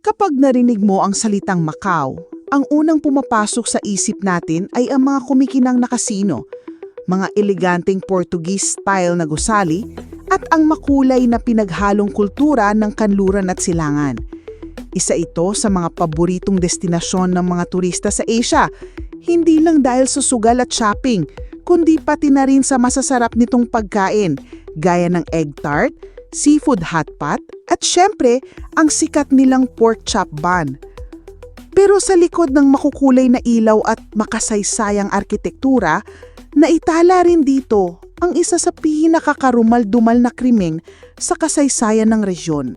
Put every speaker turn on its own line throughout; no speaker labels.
Kapag narinig mo ang salitang Macau, ang unang pumapasok sa isip natin ay ang mga kumikinang na kasino, mga eleganteng Portuguese-style na gusali, at ang makulay na pinaghalong kultura ng kanluran at silangan. Isa ito sa mga paboritong destinasyon ng mga turista sa Asia, hindi lang dahil sa sugal at shopping, kundi pati na rin sa masasarap nitong pagkain, gaya ng egg tart, seafood hot pot, at syempre, ang sikat nilang pork chop bun. Pero sa likod ng makukulay na ilaw at makasaysayang arkitektura, naitala rin dito ang isa sa pinakakarumal-dumal na krimen sa kasaysayan ng rehiyon.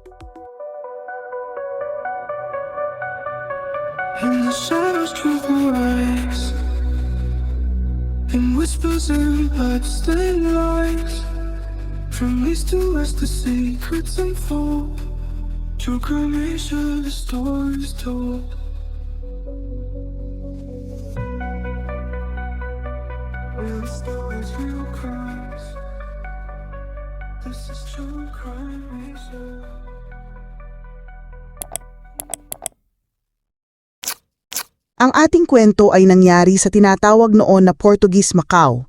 In the shadows truth will rise, in whispers and bloodstained lies. From east to west the secrets unfold, to cremation the stories told. Real stories, real crimes. This is true crime nation.
Ang ating kwento ay nangyari sa tinatawag noon na Portuguese Macau,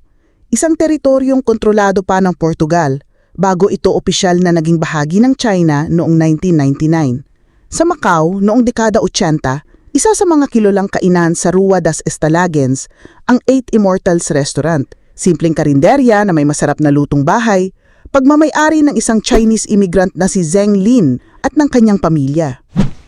isang teritoryong kontrolado pa ng Portugal bago ito opisyal na naging bahagi ng China noong 1999. Sa Macau, noong dekada 80, isa sa mga kilalang kainan sa Rua das Estalagens, ang Eight Immortals Restaurant, simpleng karinderya na may masarap na lutong bahay, pagmamay-ari ng isang Chinese immigrant na si Zeng Lin at ng kanyang pamilya.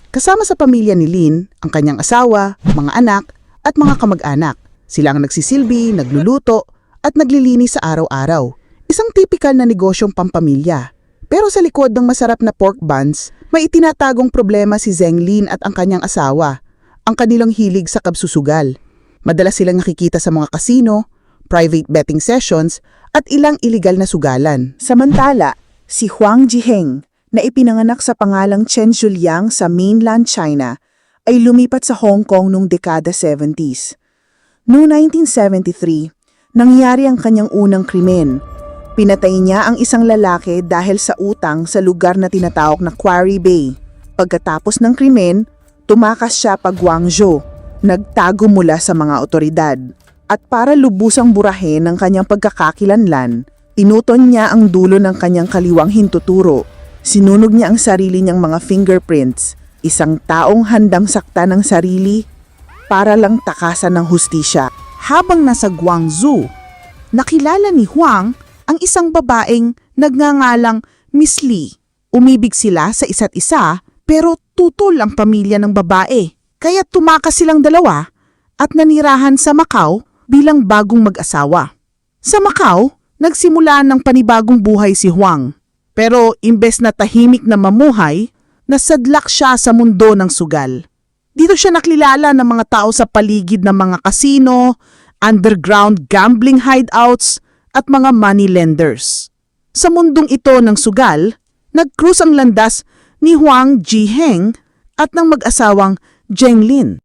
Kasama sa pamilya ni Lin, ang kanyang asawa, mga anak, at mga kamag-anak. Sila ang nagsisilbi, nagluluto, at naglilinis sa araw-araw. Isang tipikal na negosyong pampamilya. Pero sa likod ng masarap na pork buns, may itinatagong problema si Zeng Lin at ang kanyang asawa, ang kanilang hilig sa kabsusugal. Madalas silang nakikita sa mga kasino, private betting sessions, at ilang iligal na sugalan. Samantala, si Huang Jiheng, na ipinanganak sa pangalang Chen Juliang sa mainland China, ay lumipat sa Hong Kong noong dekada 70s. Noong 1973, nangyari ang kanyang unang krimen. Pinatay niya ang isang lalaki dahil sa utang sa lugar na tinatawag na Quarry Bay. Pagkatapos ng krimen, tumakas siya pa Guangzhou, nagtago mula sa mga otoridad. At para lubusang burahin ng kanyang pagkakakilanlan, tinuton niya ang dulo ng kanyang kaliwang hintuturo. Sinunog niya ang sarili niyang mga fingerprints, isang taong handang sakta ng sarili para lang takasan ng hustisya. Habang nasa Guangzhou, nakilala ni Huang ang isang babaeng nagngangalang Miss Lee. Umibig sila sa isa't isa pero tutol ang pamilya ng babae. Kaya tumakas silang dalawa at nanirahan sa Macau bilang bagong mag-asawa. Sa Macau, nagsimula ng panibagong buhay si Huang. Pero imbes na tahimik na mamuhay, nasadlak siya sa mundo ng sugal. Dito siya nakilala ng mga tao sa paligid ng mga kasino, underground gambling hideouts, at mga money lenders. Sa mundong ito ng sugal, nag-cruise ang landas ni Huang Jiheng at ng mag-asawang Zeng Lin.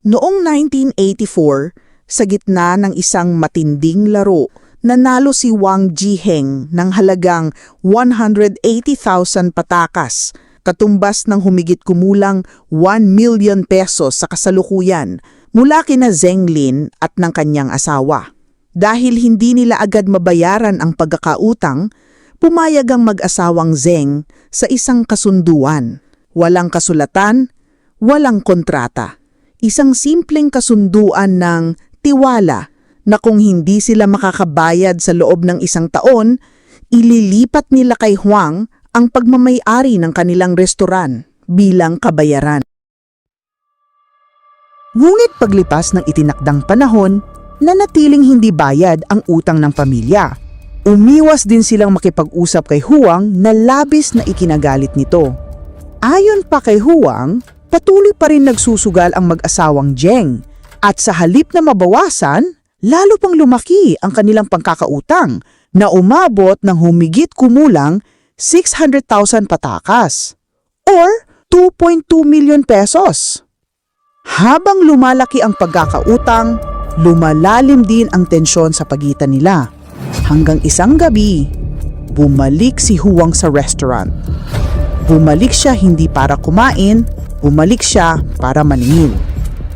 Noong 1984, sa gitna ng isang matinding laro, nanalo si Huang Jiheng ng halagang 180,000 patakas, katumbas ng humigit kumulang 1 million pesos sa kasalukuyan mula kina Zeng Lin at ng kanyang asawa. Dahil hindi nila agad mabayaran ang pagkakautang, pumayag ang mag-asawang Zeng sa isang kasunduan. Walang kasulatan, walang kontrata. Isang simpleng kasunduan ng tiwala na kung hindi sila makakabayad sa loob ng isang taon, ililipat nila kay Huang ang pagmamay-ari ng kanilang restoran bilang kabayaran. Ngunit paglipas ng itinakdang panahon, nanatiling hindi bayad ang utang ng pamilya. Umiwas din silang makipag-usap kay Huang na labis na ikinagalit nito. Ayon pa kay Huang, patuloy pa rin nagsusugal ang mag-asawang Zeng at sa halip na mabawasan, lalo pang lumaki ang kanilang pangkakautang na umabot ng humigit kumulang 600,000 patakas or 2.2 million pesos. Habang lumalaki ang pagkakautang, lumalalim din ang tensyon sa pagitan nila. Hanggang isang gabi, bumalik si Huang sa restaurant. Bumalik siya hindi para kumain, Bumalik siya para maningil.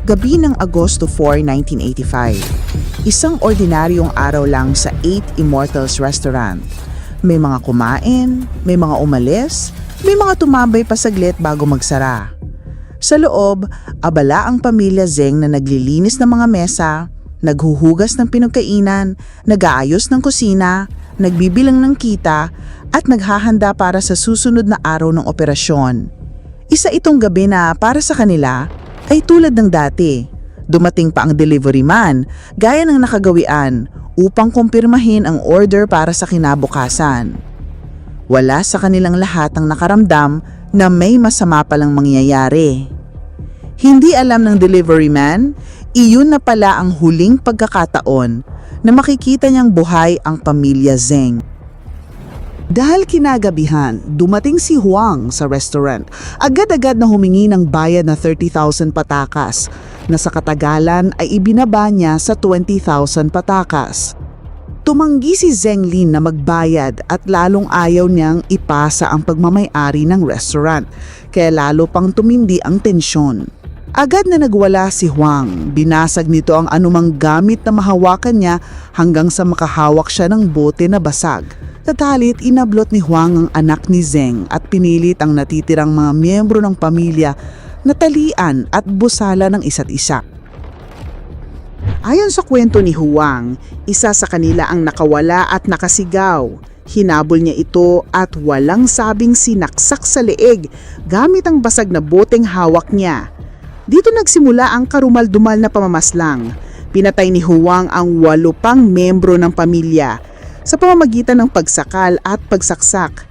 Gabi ng Agosto 4, 1985. Isang ordinaryong araw lang sa 8 Immortals Restaurant. May mga kumain, may mga umalis, may mga tumambay pa saglit bago magsara. Sa loob, abala ang pamilya Zeng na naglilinis ng mga mesa, naghuhugas ng pinagkainan, nag-aayos ng kusina, nagbibilang ng kita, at naghahanda para sa susunod na araw ng operasyon. Isa itong gabi na para sa kanila ay tulad ng dati. Dumating pa ang delivery man, gaya ng nakagawian, upang kumpirmahin ang order para sa kinabukasan. Wala sa kanilang lahat ang nakaramdam na may masama palang mangyayari. Hindi alam ng delivery man, iyon na pala ang huling pagkakataon na makikita niyang buhay ang pamilya Zeng. Dahil kinagabihan, dumating si Huang sa restaurant. Agad-agad na humingi ng bayad na 30,000 patakas, na sa katagalan ay ibinaba niya sa 20,000 patakas. Tumanggi si Zeng Lin na magbayad at lalong ayaw niyang ipasa ang pagmamay-ari ng restaurant, kaya lalo pang tumindi ang tensyon. Agad na nagwala si Huang, binasag nito ang anumang gamit na mahawakan niya hanggang sa makahawak siya ng bote na basag. Tatalit, inablot ni Huang ang anak ni Zeng at pinilit ang natitirang mga miyembro ng pamilya na talian at busala ng isa't isa. Ayon sa kwento ni Huang, isa sa kanila ang nakawala at nakasigaw. Hinabol niya ito at walang sabing sinaksak sa leeg gamit ang basag na boteng hawak niya. Dito nagsimula ang karumal-dumal na pamamaslang. Pinatay ni Huang ang 8 pang miyembro ng pamilya sa pamamagitan ng pagsakal at pagsaksak.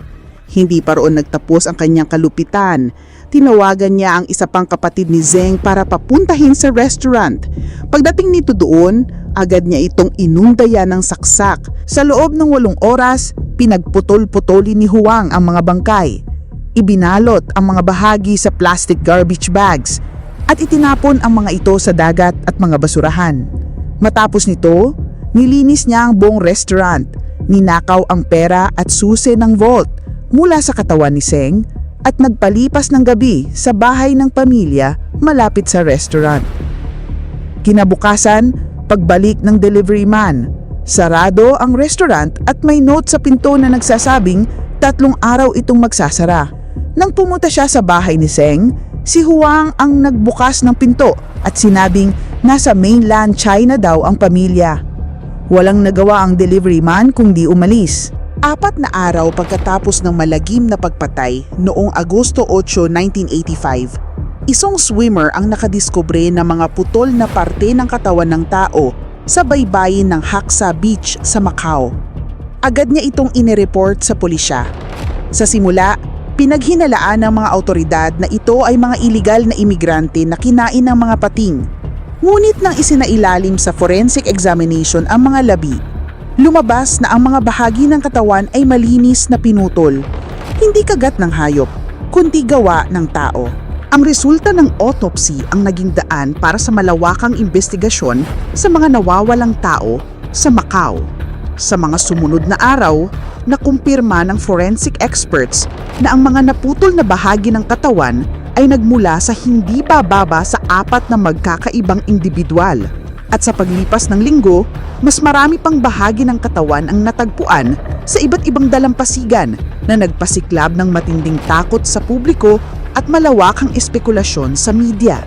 Hindi pa roon nagtapos ang kanyang kalupitan. Tinawagan niya ang isa pang kapatid ni Zeng para papuntahin sa restaurant. Pagdating nito doon, agad niya itong inundayan ng saksak. Sa loob ng 8 oras, pinagputol-putoli ni Huang ang mga bangkay. Ibinalot ang mga bahagi sa plastic garbage bags at itinapon ang mga ito sa dagat at mga basurahan. Matapos nito, nilinis niya ang buong restaurant. Ninakaw ang pera at susi ng vault mula sa katawan ni Zeng at nagpalipas ng gabi sa bahay ng pamilya malapit sa restaurant. Kinabukasan, pagbalik ng delivery man, sarado ang restaurant at may note sa pinto na nagsasabing 3 araw itong magsasara. Nang pumunta siya sa bahay ni Zeng, si Huang ang nagbukas ng pinto at sinabing nasa mainland China daw ang pamilya. Walang nagawa ang delivery man kundi umalis. 4 na araw pagkatapos ng malagim na pagpatay noong Agosto 8, 1985, isang swimmer ang nakadiskubre ng mga putol na parte ng katawan ng tao sa baybayin ng Haksa Beach sa Macau. Agad niya itong inireport sa pulisya. Sa simula, pinaghinalaan ng mga awtoridad na ito ay mga iligal na imigrante na kinain ng mga pating. Ngunit nang isinailalim sa forensic examination ang mga labi, lumabas na ang mga bahagi ng katawan ay malinis na pinutol. Hindi kagat ng hayop, kundi gawa ng tao. Ang resulta ng autopsy ang naging daan para sa malawakang investigasyon sa mga nawawalang tao sa Macau. Sa mga sumunod na araw, nakumpirma ng forensic experts na ang mga naputol na bahagi ng katawan ay nagmula sa hindi bababa sa 4 na magkakaibang individual. At sa paglipas ng linggo, mas marami pang bahagi ng katawan ang natagpuan sa iba't ibang dalampasigan na nagpasiklab ng matinding takot sa publiko at malawakang espekulasyon sa media.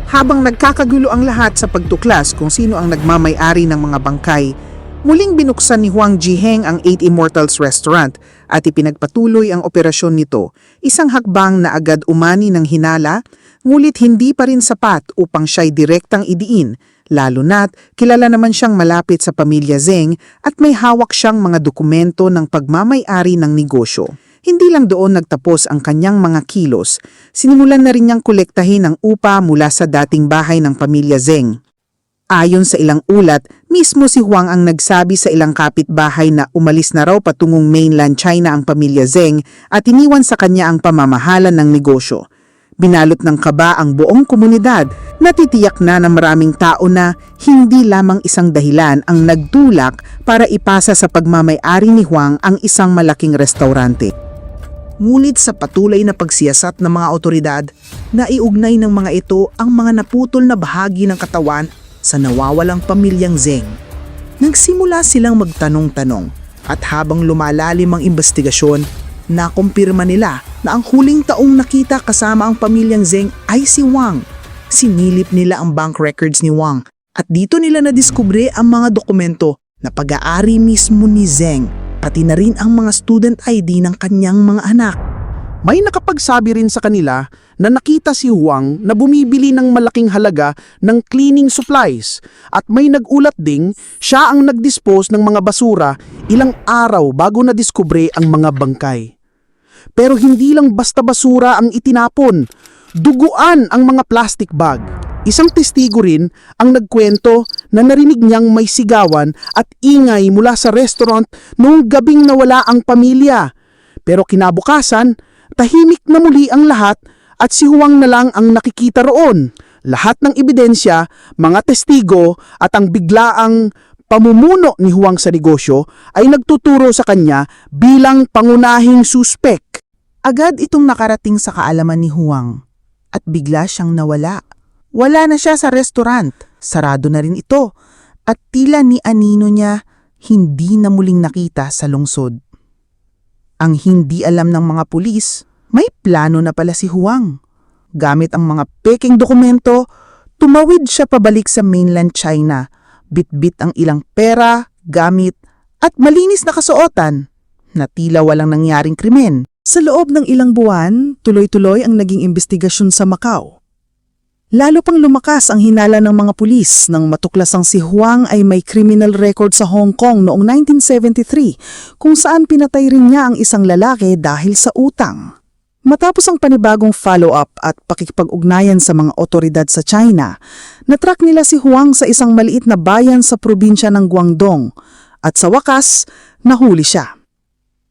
Habang nagkakagulo ang lahat sa pagtuklas kung sino ang nagmamay-ari ng mga bangkay, muling binuksan ni Huang Jiheng ang 8 Immortals Restaurant at ipinagpatuloy ang operasyon nito, isang hakbang na agad umani ng hinala, ngulit hindi pa rin sapat upang siya'y direktang idiin, lalo na't kilala naman siyang malapit sa pamilya Zeng at may hawak siyang mga dokumento ng pagmamay-ari ng negosyo. Hindi lang doon nagtapos ang kanyang mga kilos, sinimulan na rin niyang kolektahin ang upa mula sa dating bahay ng pamilya Zeng. Ayon sa ilang ulat, mismo si Huang ang nagsabi sa ilang kapitbahay na umalis na raw patungong mainland China ang pamilya Zeng at iniwan sa kanya ang pamamahala ng negosyo. Binalot ng kaba ang buong komunidad, natitiyak na ng maraming tao na hindi lamang isang dahilan ang nagtulak para ipasa sa pagmamay-ari ni Huang ang isang malaking restaurante. Ngunit sa patuloy na pagsiyasat ng mga otoridad, naiugnay ng mga ito ang mga naputol na bahagi ng katawan sa nawawalang pamilyang Zeng. Nagsimula silang magtanong-tanong at habang lumalalim ang investigasyon, nakumpirma nila na ang huling taong nakita kasama ang pamilyang Zeng ay si Wang. Sinilip nila ang bank records ni Wang at dito nila nadiskubre ang mga dokumento na pag-aari mismo ni Zeng, pati na rin ang mga student ID ng kanyang mga anak.
May nakapagsabi rin sa kanila na nakita si Huang na bumibili ng malaking halaga ng cleaning supplies at may nagulat ding siya ang nagdispose ng mga basura ilang araw bago nadiskubre ang mga bangkay. Pero hindi lang basta basura ang itinapon, duguan ang mga plastic bag. Isang testigo rin ang nagkwento na narinig niyang may sigawan at ingay mula sa restaurant noong gabing nawala ang pamilya. Pero kinabukasan, tahimik na muli ang lahat at si Huang na lang ang nakikita roon. Lahat ng ebidensya, mga testigo at ang biglaang pamumuno ni Huang sa negosyo ay nagtuturo sa kanya bilang pangunahing suspek.
Agad itong nakarating sa kaalaman ni Huang at bigla siyang nawala. Wala na siya sa restaurant, sarado na rin ito at tila ni anino niya hindi na muling nakita sa lungsod. Ang hindi alam ng mga pulis, may plano na pala si Huang. Gamit ang mga peking dokumento, tumawid siya pabalik sa mainland China, bitbit ang ilang pera, gamit at malinis na kasuotan na tila walang nangyaring krimen. Sa loob ng ilang buwan, tuloy-tuloy ang naging investigasyon sa Macau. Lalo pang lumakas ang hinala ng mga pulis nang matuklasang si Huang ay may criminal record sa Hong Kong noong 1973 kung saan pinatay rin niya ang isang lalaki dahil sa utang. Matapos ang panibagong follow-up at pakikipag-ugnayan sa mga otoridad sa China, natrack nila si Huang sa isang maliit na bayan sa probinsya ng Guangdong at sa wakas, nahuli siya.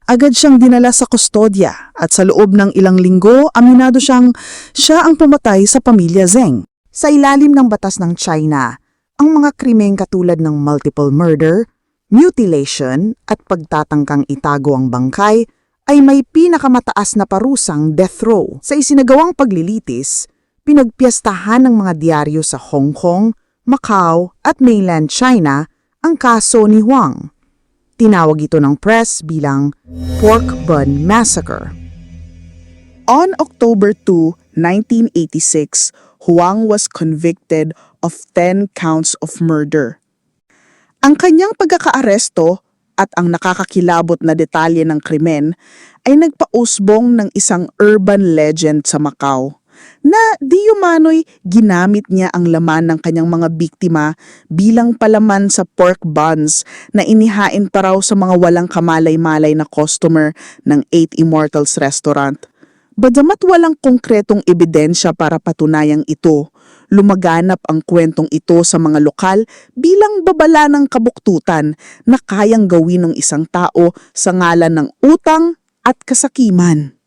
Agad siyang dinala sa kustodya at sa loob ng ilang linggo, aminado siyang siya ang pumatay sa pamilya Zeng. Sa ilalim ng batas ng China, ang mga krimeng katulad ng multiple murder, mutilation at pagtatangkang itago ang bangkay ay may pinakamataas na parusang death row. Sa isinagawang paglilitis, pinagpiyastahan ng mga diaryo sa Hong Kong, Macau at mainland China ang kaso ni Huang. Tinawag ito ng press bilang Pork Bun Massacre. On October 2, 1986, Huang was convicted of 10 counts of murder. Ang kanyang pagkakaaresto at ang nakakakilabot na detalye ng krimen ay nagpausbong ng isang urban legend sa Macau na di umano'y ginamit niya ang laman ng kanyang mga biktima bilang palaman sa pork buns na inihain pa raw sa mga walang kamalay-malay na customer ng 8 Immortals restaurant. Bagamat walang konkretong ebidensya para patunayang ito, lumaganap ang kwentong ito sa mga lokal bilang babala ng kabuktutan na kayang gawin ng isang tao sa ngalan ng utang at kasakiman.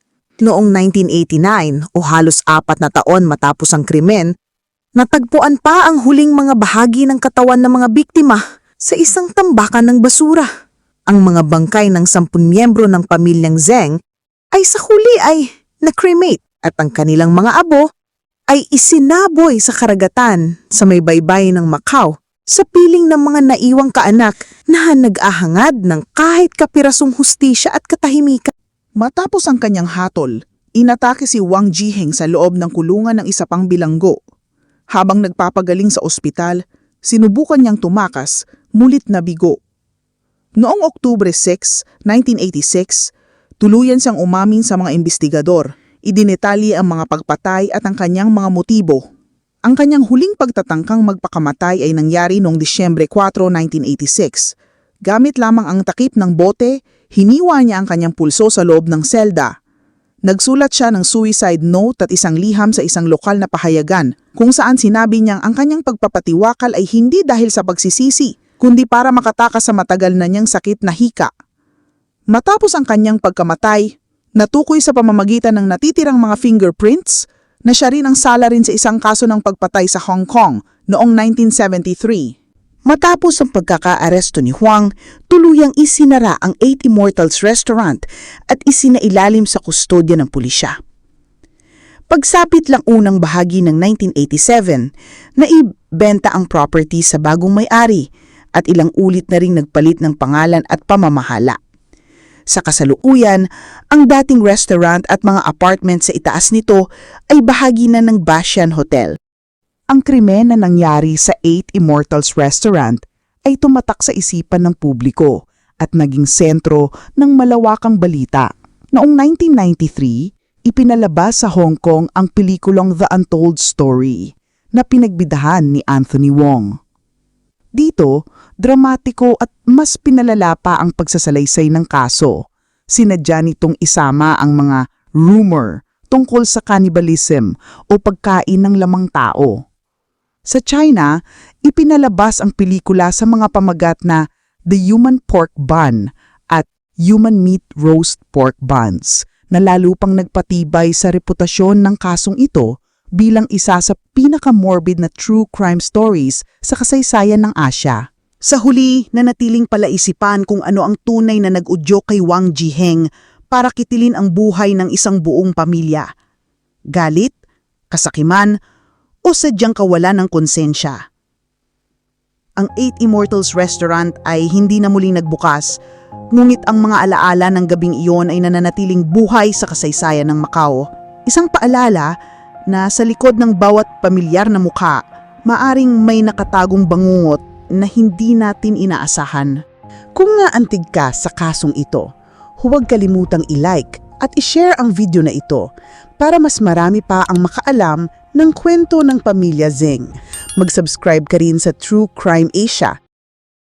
Noong 1989 o halos 4 na taon matapos ang krimen, natagpuan pa ang huling mga bahagi ng katawan ng mga biktima sa isang tambakan ng basura. Ang mga bangkay ng 10 miyembro ng pamilyang Zeng ay sa huli ay na-cremate at ang kanilang mga abo ay isinaboy sa karagatan sa may baybay ng Macau sa piling ng mga naiwang kaanak na nag-ahangad ng kahit kapirasong hustisya at katahimikan. Matapos ang kanyang hatol, inatake si Wang Jiheng sa loob ng kulungan ng isa pang bilanggo. Habang nagpapagaling sa ospital, sinubukan niyang tumakas, mulit na bigo. Noong Oktubre 6, 1986, tuluyan siyang umamin sa mga investigador. Idinetalye ang mga pagpatay at ang kanyang mga motibo. Ang kanyang huling pagtatangkang magpakamatay ay nangyari noong Disyembre 4, 1986. Gamit lamang ang takip ng bote, hiniwa niya ang kanyang pulso sa loob ng selda. Nagsulat siya ng suicide note at isang liham sa isang lokal na pahayagan kung saan sinabi niyang ang kanyang pagpapatiwakal ay hindi dahil sa pagsisisi, kundi para makatakas sa matagal na niyang sakit na hika. Matapos ang kanyang pagkamatay, natukoy sa pamamagitan ng natitirang mga fingerprints na siya rin ang sala rin sa isang kaso ng pagpatay sa Hong Kong noong 1973. Matapos ang pagkakaaresto ni Huang, tuluyang isinara ang Eight Immortals Restaurant at isinailalim sa kustodya ng pulisya. Pagsapit lang unang bahagi ng 1987, naibenta ang property sa bagong may-ari at ilang ulit na ring nagpalit ng pangalan at pamamahala. Sa kasalukuyan, ang dating restaurant at mga apartment sa itaas nito ay bahagi na ng Bashan Hotel. Ang krimen na nangyari sa Eight Immortals Restaurant ay tumatak sa isipan ng publiko at naging sentro ng malawakang balita. Noong 1993, ipinalabas sa Hong Kong ang pelikulang The Untold Story na pinagbidahan ni Anthony Wong. Dito, dramatiko at mas pinalala pa ang pagsasalaysay ng kaso. Sinadya nitong isama ang mga rumor tungkol sa cannibalism o pagkain ng lamang tao. Sa China, ipinalabas ang pelikula sa mga pamagat na The Human Pork Bun at Human Meat Roast Pork Buns na lalo pang nagpatibay sa reputasyon ng kasong ito bilang isa sa pinaka-morbid na true crime stories sa kasaysayan ng Asya. Sa huli, nanatiling palaisipan kung ano ang tunay na nag-udyo kay Wang Jiheng para kitilin ang buhay ng isang buong pamilya. Galit, kasakiman, o sadyang kawalan ng konsensya. Ang Eight Immortals Restaurant ay hindi na muling nagbukas, ngunit ang mga alaala ng gabing iyon ay nananatiling buhay sa kasaysayan ng Macau. Isang paalala na sa likod ng bawat pamilyar na mukha, maaring may nakatagong bangungot na hindi natin inaasahan. Kung naantig ka sa kasong ito, huwag kalimutang i-like at i-share ang video na ito para mas marami pa ang makaalam ng kwento ng pamilya Zeng. Mag-subscribe ka rin sa True Crime Asia